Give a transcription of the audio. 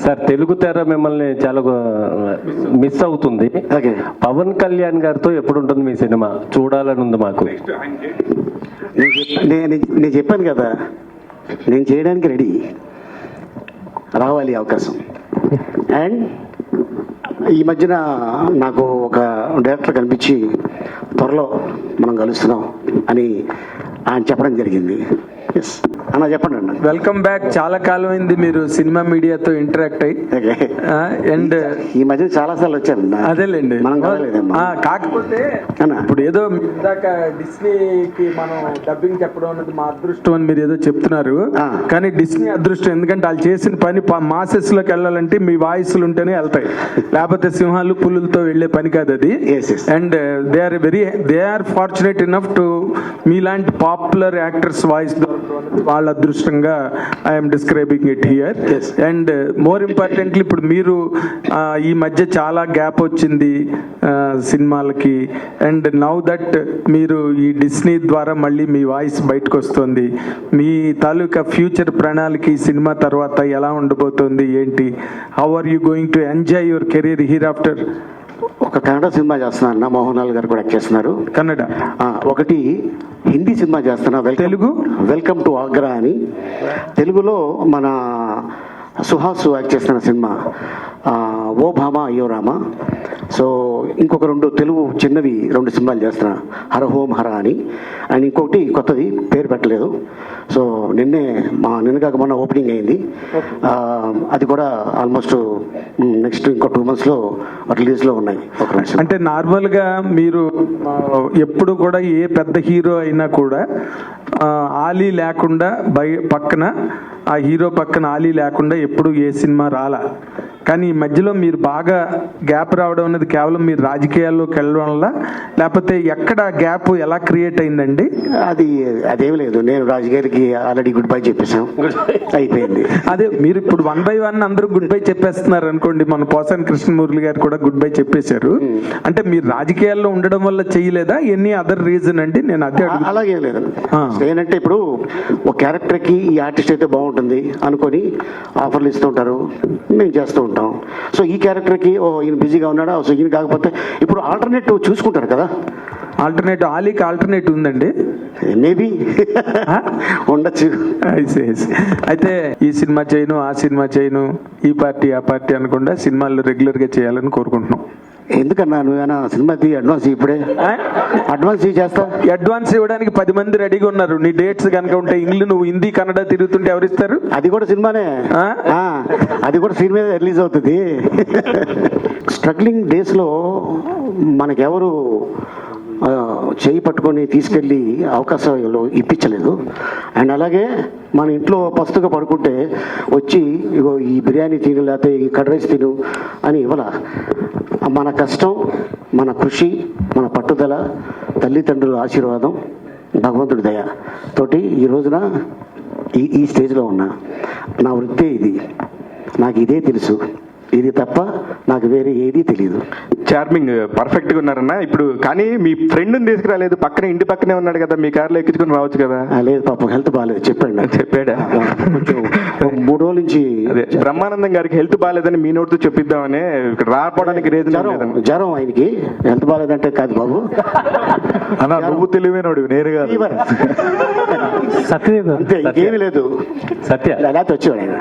Sir Telugu తెర మిమ్మల్ని చాలా మిస్ అవుతుంది. పవన్ కళ్యాణ్ గారితో ఎప్పుడు ఉంటుంది మీ సినిమా? చూడాలని ఉంది మాకు. నేను చెప్పాను కదా, నేను చేయడానికి రెడీ, రావాలి అవకాశం. అండ్ ఈ మధ్యన నాకు ఒక డైరెక్టర్ కనిపించి త్వరలో మనం కలుస్తున్నాం అని ఆయన చెప్పడం జరిగింది. అన్న చెప్పండి అన్న. Welcome back. చాలా కాలం అయింది మీరు సినిమా మీడియాతో ఇంటరాక్ట్ అయ్యి. అండ్ ఈ మధ్య చాలా సార్లు వచ్చాను. అదేలేండి, మనం కాకపోతే ఇప్పుడు ఏదో ఇందాక డిస్నీకి మనం డబ్బింగ్ చెప్పడం అన్నది మా అదృష్టం అని మీరు ఏదో చెప్తున్నారు, కానీ డిస్నీ అదృష్టం. ఎందుకంటే వాళ్ళు చేసిన పని మాసెస్ లోకి వెళ్ళాలంటే మీ వాయిస్లు ఉంటేనే వెళ్తాయి, లేకపోతే సింహాలు పులులతో వెళ్లే పని కాదు అది. And they are fortunate enough to మీలాంటి పాపులర్ యాక్టర్స్ వాయిస్ వాళ్ళ అదృష్టంగా I'm describing it here. And more importantly ఇప్పుడు మీరు ఈ మధ్య చాలా గ్యాప్ వచ్చింది సినిమాలకి, అండ్ నౌ దట్ మీరు ఈ డిస్నీ ద్వారా మళ్ళీ మీ వాయిస్ బయటకు వస్తుంది. మీ తాలూకా ఫ్యూచర్ ప్రణాళిక ఈ సినిమా తర్వాత ఎలా ఉండబోతుంది ఏంటి? How are you going to enjoy your career here after? ఒక కన్నడ సినిమా చేస్తున్నా అన్న, మోహన్ లాల్ గారు కూడా చేస్తున్నారు కన్నడ. ఒకటి హిందీ సినిమా చేస్తున్నా, తెలుగు వెల్కమ్ టు ఆగ్రా అని. తెలుగులో మన సుహాస్ యాక్ట్ చేస్తున్న సినిమా ఓ భామ అయ్యో రామ. సో ఇంకొక తెలుగు చిన్నవి 2 సినిమాలు చేస్తున్నా, హర హోం హర అని. అండ్ ఇంకొకటి కొత్తది, పేరు పెట్టలేదు. సో నిన్నగాక మొన్న ఓపెనింగ్ అయింది. అది కూడా ఆల్మోస్ట్ నెక్స్ట్ ఇంకో 2 monthsలో రిలీజ్లో ఉన్నాయి. అంటే నార్మల్గా మీరు ఎప్పుడు కూడా ఏ పెద్ద హీరో అయినా కూడా ఆలీ లేకుండా పక్కన ఆ హీరో పక్కన ఆలీ లేకుండా ఎప్పుడు ఏ సినిమా రాలా. కానీ ఈ మధ్యలో మీరు బాగా గ్యాప్ రావడం అనేది కేవలం మీరు రాజకీయాల్లోకి వెళ్ళడం వల్ల, లేకపోతే ఎక్కడ గ్యాప్ ఎలా క్రియేట్ అయిందండి? అదేమి లేదు, నేను రాజకీయాలకి ఆల్రెడీ గుడ్ బై చెప్పేసాం, అయిపోయింది. అదే మీరు ఇప్పుడు 1 by 1 అందరూ గుడ్ బై చెప్పేస్తున్నారు అనుకోండి. మన పోసాని కృష్ణమూర్తి గారు కూడా గుడ్ బై చెప్పేశారు. అంటే మీరు రాజకీయాల్లో ఉండడం వల్ల చేయలేదా, ఎనీ అదర్ రీజన్ అండి? నేను అదే అలాగే లేదు. ఏంటంటే ఇప్పుడు ఒక క్యారెక్టర్కి ఈ ఆర్టిస్ట్ అయితే బాగుంటుంది అనుకొని ఆఫర్లు ఇస్తుంటారు, మేము చేస్తూ ఉంటాం. సో ఈ క్యారెక్టర్కి ఈయన బిజీగా ఉన్నాడా, సో ఈయన కాకపోతే ఇప్పుడు ఆల్టర్నేటివ్ చూసుకుంటారు కదా. ఆల్టర్నేటివ్ ఆలీకి ఆల్టర్నేటివ్ ఉందండి, మేబీ ఉండొచ్చు. అయితే ఈ సినిమా చేయను, ఆ సినిమా చేయను, ఈ పార్టీ ఆ పార్టీ అనకుండా సినిమాల్లో రెగ్యులర్గా చేయాలని కోరుకుంటున్నాం. ఎందుకన్నా నువ్వేనా సినిమాకి అడ్వాన్స్ ఇప్పుడే అడ్వాన్స్ చేస్తా? అడ్వాన్స్ ఇవ్వడానికి 10 మంది రెడీగా ఉన్నారు. నీ డేట్స్ కనుక ఉంటే నువ్వు హిందీ కన్నడ తిరుగుతుంటే ఎవరిస్తారు? అది కూడా సినిమానే, అది కూడా సినిమా రిలీజ్ అవుతుంది. స్ట్రగ్లింగ్ డేస్లో మనకెవరు చేయి పట్టుకొని తీసుకెళ్ళి అవకాశాలు ఇప్పించలేదు. అండ్ అలాగే మన ఇంట్లో పస్తుగా పడుకుంటే వచ్చి ఇగో ఈ బిర్యానీ తిను, లేకపోతే ఈ కర్డ్ రైస్ తిను అని ఇవ్వాల. మన కష్టం, మన కృషి, మన పట్టుదల, తల్లిదండ్రుల ఆశీర్వాదం, భగవంతుడి దయ తోటి ఈ రోజున ఈ స్టేజ్లో ఉన్నా. నా వృత్తే ఇది, నాకు ఇదే తెలుసు, ఇది తప్ప నాకు వేరే ఏదీ తెలియదు. చార్మింగ్ పర్ఫెక్ట్గా ఉన్నారన్న. ఇప్పుడు కానీ మీ ఫ్రెండ్ని తీసుకురాలేదు, పక్కనే ఇంటి పక్కనే ఉన్నాడు కదా, మీ కార్లో ఎక్కించుకుని రావచ్చు కదా. లేదు పాపం, హెల్త్ బాగాలేదు చెప్పాడా. కొంచెం 3 రోజుల నుంచి బ్రహ్మానందం గారికి హెల్త్ బాగాలేదని మీ నోటితో చెప్పిద్దామని ఇక్కడ రాకపోవడానికి జ్వరం ఆయనకి. హెల్త్ బాగాలేదంటే కాదు బాబు అన్న, నువ్వు తెలివైనోడు, నేను కాదు. అంతే, ఇంకేమీ లేదు. సత్య లేకపోతే వచ్చేవాడు ఆయన.